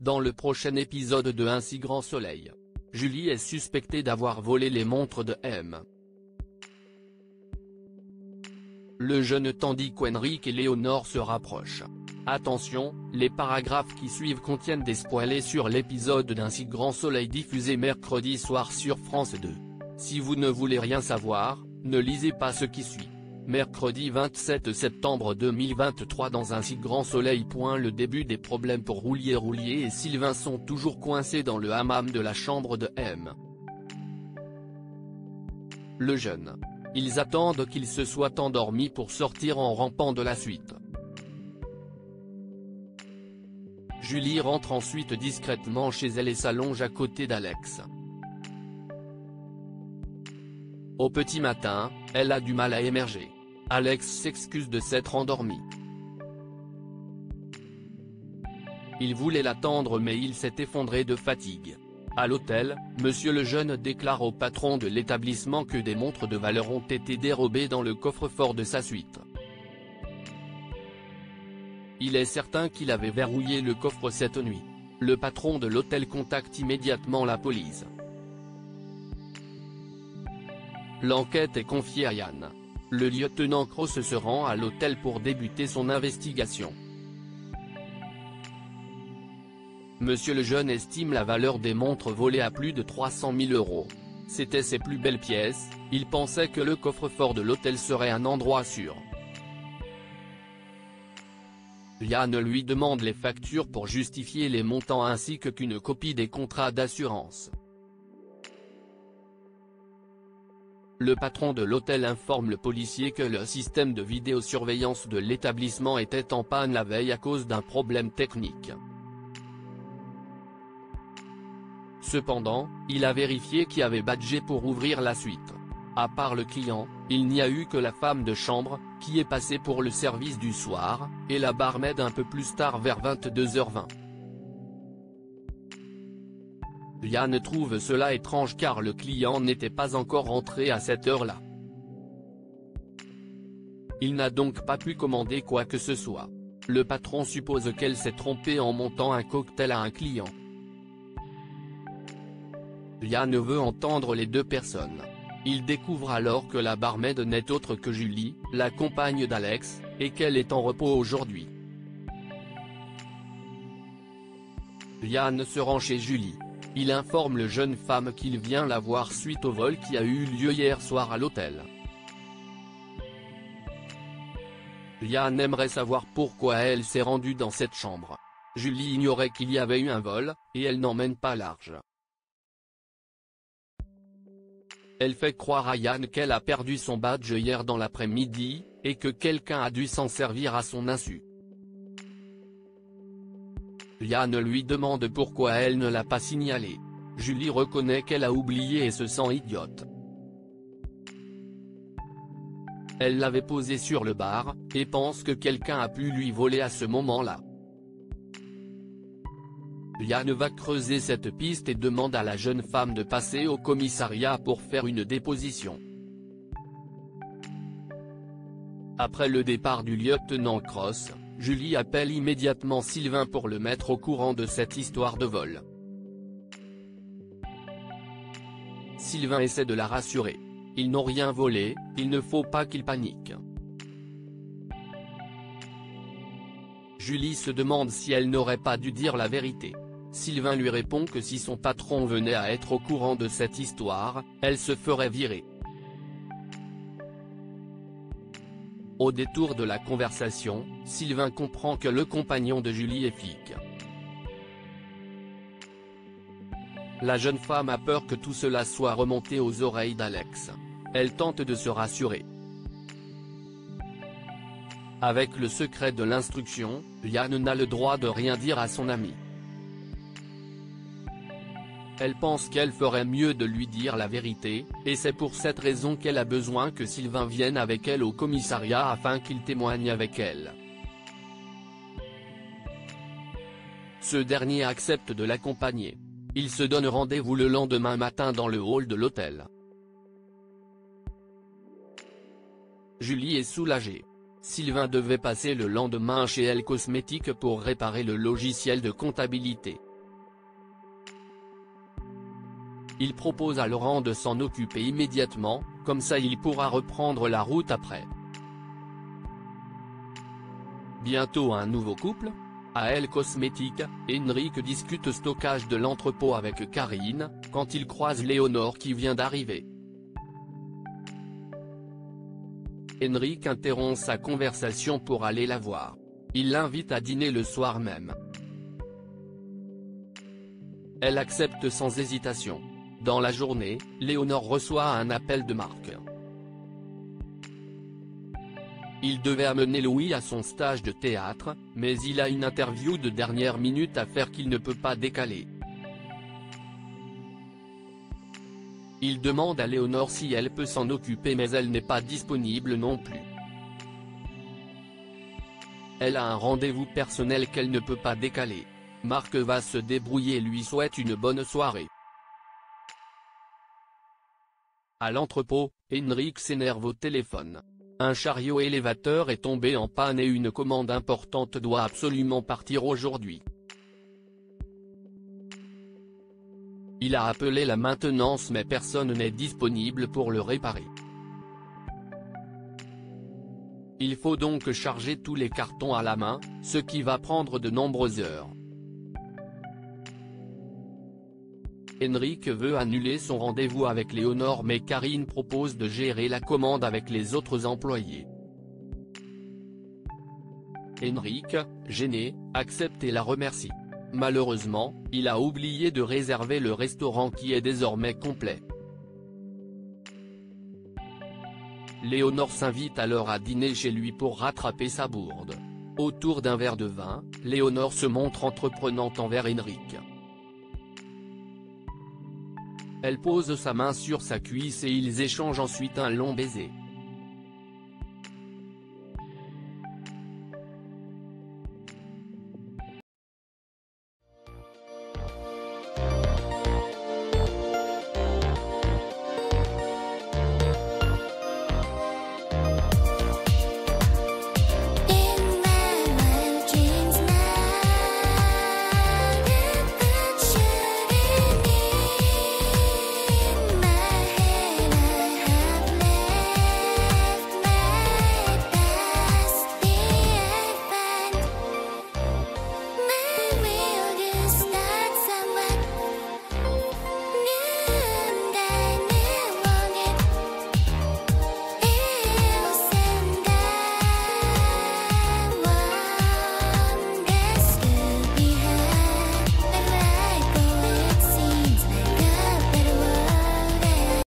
Dans le prochain épisode de Un si grand soleil, Julie est suspectée d'avoir volé les montres de M. Le jeune tandis qu'Henrik et Léonore se rapprochent. Attention, les paragraphes qui suivent contiennent des spoilers sur l'épisode d'Un si grand soleil diffusé mercredi soir sur France 2. Si vous ne voulez rien savoir, ne lisez pas ce qui suit. Mercredi 27 septembre 2023 dans Un si grand soleil. Le début des problèmes pour Roulier et Sylvain sont toujours coincés dans le hammam de la chambre de M. Le jeune. Ils attendent qu'il se soit endormi pour sortir en rampant de la suite. Julie rentre ensuite discrètement chez elle et s'allonge à côté d'Alex. Au petit matin, elle a du mal à émerger. Alex s'excuse de s'être endormi. Il voulait l'attendre mais il s'est effondré de fatigue. À l'hôtel, Monsieur Lejeune déclare au patron de l'établissement que des montres de valeur ont été dérobées dans le coffre-fort de sa suite. Il est certain qu'il avait verrouillé le coffre cette nuit. Le patron de l'hôtel contacte immédiatement la police. L'enquête est confiée à Yann. Le lieutenant Cross se rend à l'hôtel pour débuter son investigation. Monsieur Lejeune estime la valeur des montres volées à plus de 300 000 €. C'était ses plus belles pièces, il pensait que le coffre-fort de l'hôtel serait un endroit sûr. Yann lui demande les factures pour justifier les montants ainsi qu'une copie des contrats d'assurance. Le patron de l'hôtel informe le policier que le système de vidéosurveillance de l'établissement était en panne la veille à cause d'un problème technique. Cependant, il a vérifié qui avait badgé pour ouvrir la suite. À part le client, il n'y a eu que la femme de chambre, qui est passée pour le service du soir, et la barmaid un peu plus tard vers 22h20. Yann trouve cela étrange car le client n'était pas encore rentré à cette heure-là. Il n'a donc pas pu commander quoi que ce soit. Le patron suppose qu'elle s'est trompée en montant un cocktail à un client. Yann veut entendre les deux personnes. Il découvre alors que la barmaid n'est autre que Julie, la compagne d'Alex, et qu'elle est en repos aujourd'hui. Yann se rend chez Julie. Il informe le jeune femme qu'il vient la voir suite au vol qui a eu lieu hier soir à l'hôtel. Yann aimerait savoir pourquoi elle s'est rendue dans cette chambre. Julie ignorait qu'il y avait eu un vol, et elle n'emmène pas large. Elle fait croire à Yann qu'elle a perdu son badge hier dans l'après-midi, et que quelqu'un a dû s'en servir à son insu. Yann lui demande pourquoi elle ne l'a pas signalé. Julie reconnaît qu'elle a oublié et se sent idiote. Elle l'avait posé sur le bar, et pense que quelqu'un a pu lui voler à ce moment-là. Yann va creuser cette piste et demande à la jeune femme de passer au commissariat pour faire une déposition. Après le départ du lieutenant Cross, Julie appelle immédiatement Sylvain pour le mettre au courant de cette histoire de vol. Sylvain essaie de la rassurer. Ils n'ont rien volé, il ne faut pas qu'il panique. Julie se demande si elle n'aurait pas dû dire la vérité. Sylvain lui répond que si son patron venait à être au courant de cette histoire, elle se ferait virer. Au détour de la conversation, Sylvain comprend que le compagnon de Julie est flic. La jeune femme a peur que tout cela soit remonté aux oreilles d'Alex. Elle tente de se rassurer. Avec le secret de l'instruction, Yann n'a le droit de rien dire à son ami. Elle pense qu'elle ferait mieux de lui dire la vérité, et c'est pour cette raison qu'elle a besoin que Sylvain vienne avec elle au commissariat afin qu'il témoigne avec elle. Ce dernier accepte de l'accompagner. Ils se donnent rendez-vous le lendemain matin dans le hall de l'hôtel. Julie est soulagée. Sylvain devait passer le lendemain chez Elle Cosmétique pour réparer le logiciel de comptabilité. Il propose à Laurent de s'en occuper immédiatement, comme ça il pourra reprendre la route après. Bientôt un nouveau couple ? À Elle Cosmétique, Henrik discute stockage de l'entrepôt avec Karine, quand il croise Léonore qui vient d'arriver. Henrik interrompt sa conversation pour aller la voir. Il l'invite à dîner le soir même. Elle accepte sans hésitation. Dans la journée, Léonore reçoit un appel de Marc. Il devait amener Louis à son stage de théâtre, mais il a une interview de dernière minute à faire qu'il ne peut pas décaler. Il demande à Léonore si elle peut s'en occuper mais elle n'est pas disponible non plus. Elle a un rendez-vous personnel qu'elle ne peut pas décaler. Marc va se débrouiller et lui souhaite une bonne soirée. À l'entrepôt, Henrik s'énerve au téléphone. Un chariot élévateur est tombé en panne et une commande importante doit absolument partir aujourd'hui. Il a appelé la maintenance mais personne n'est disponible pour le réparer. Il faut donc charger tous les cartons à la main, ce qui va prendre de nombreuses heures. Henrik veut annuler son rendez-vous avec Léonore mais Karine propose de gérer la commande avec les autres employés. Henrik, gêné, accepte et la remercie. Malheureusement, il a oublié de réserver le restaurant qui est désormais complet. Léonore s'invite alors à dîner chez lui pour rattraper sa bourde. Autour d'un verre de vin, Léonore se montre entreprenante envers Henrik. Elle pose sa main sur sa cuisse et ils échangent ensuite un long baiser.